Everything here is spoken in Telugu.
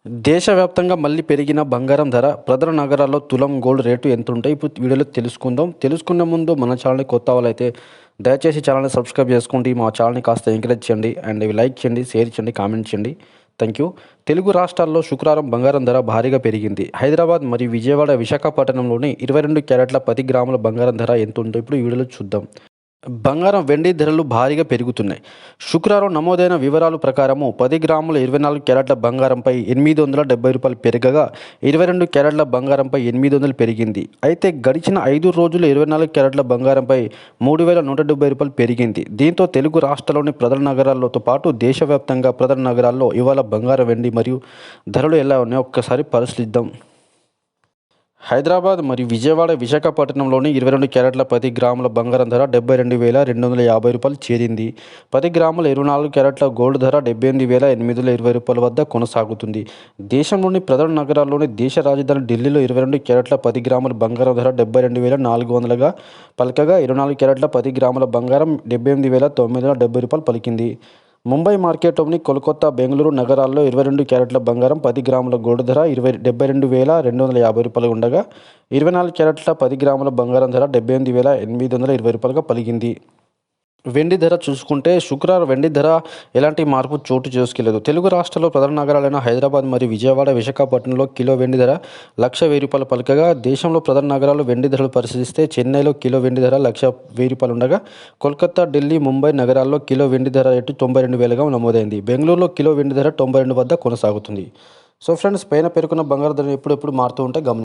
దేశవ్యాప్తంగా మళ్ళీ పెరిగిన బంగారం ధర, ప్రధాన నగరాల్లో తులం గోల్డ్ రేటు ఎంతుంటాయి ఇప్పుడు వీడియోలో తెలుసుకుందాం. తెలుసుకునే ముందు మన ఛానల్‌ని కొత్త వాళ్ళైతే దయచేసి ఛానల్‌ని సబ్స్క్రైబ్ చేసుకోండి. మా ఛానల్‌ని కాస్త ఎంకరేజ్ చేయండి అండ్ లైక్ చేయండి, షేర్ చేయండి, కామెంట్ చేయండి. Thank you. తెలుగు రాష్ట్రాల్లో శుక్రవారం బంగారం ధర భారీగా పెరిగింది. హైదరాబాద్ మరియు విజయవాడ, విశాఖపట్నంలోని 22 క్యారెట్ల 10 గ్రాముల బంగారం ధర ఎంతుందో ఇప్పుడు ఈ వీడియోలో చూద్దాం. బంగారం, వెండి ధరలు భారీగా పెరుగుతున్నాయి. శుక్రవారం నమోదైన వివరాల ప్రకారము 10 గ్రాముల 24 క్యారెట్ల బంగారంపై రూ. 870 పెరగగా 22 క్యారెట్ల బంగారంపై 800 పెరిగింది. అయితే గడిచిన 5 రోజులు 24 క్యారెట్ల బంగారంపై రూ. 3170 పెరిగింది. దీంతో తెలుగు రాష్ట్రాల్లోని ప్రధాన నగరాలతో పాటు దేశవ్యాప్తంగా ప్రధాన నగరాల్లో ఇవాళ బంగారం, వెండి మరియు ధరలు ఎలా ఉన్నాయో ఒక్కసారి పరిశీలిద్దాం. హైదరాబాద్ మరియు విజయవాడ, విశాఖపట్నంలోని 22 క్యారెట్ల 10 గ్రాముల బంగారం ధర రూ. 72,250 చేరింది. 10 గ్రాముల 24 క్యారెట్ల గోల్డ్ ధర రూ. 78,820 వద్ద కొనసాగుతుంది. దేశంలోని ప్రధాన నగరాల్లోని దేశ రాజధాని ఢిల్లీలో 22 క్యారెట్ల 10 గ్రాముల బంగారం ధర 72,400గా పలకగా 24 క్యారెట్ల 10 గ్రాముల బంగారం రూ. 78,970 పలికింది. ముంబై మార్కెట్లోని కోల్కతా, బెంగళూరు నగరాల్లో 22 క్యారెట్ల బంగారం, 10 గ్రాముల గోల్డ్ ధర రూ. 72,250 ఉండగా 24 క్యారెట్ల 10 గ్రాముల బంగారం ధర రూ. 78,820గా పలికింది. వెండి ధర చూసుకుంటే శుక్రవారం వెండి ధర ఎలాంటి మార్పు చోటు చేసుకోలేదు. తెలుగు రాష్ట్రాల్లో ప్రధాన నగరాలైన హైదరాబాద్ మరియు విజయవాడ, విశాఖపట్నంలో కిలో వెండి ధర రూ. 1,10,000 పలకగా దేశంలో ప్రధాన నగరాల్లో వెండి ధరలు పరిశీలిస్తే చెన్నైలో కిలో వెండి ధర రూ. 1,10,000 ఉండగా కోల్కతా, ఢిల్లీ, ముంబై నగరాల్లో కిలో వెండి ధర రేటు 92,000గా నమోదైంది. బెంగళూరులో కిలో వెండి ధర 92 వద్ద కొనసాగుతుంది. సో ఫ్రెండ్స్, పైన పేర్కొన్న బంగారు ధర ఎప్పుడెప్పుడు మారుతూ ఉంటే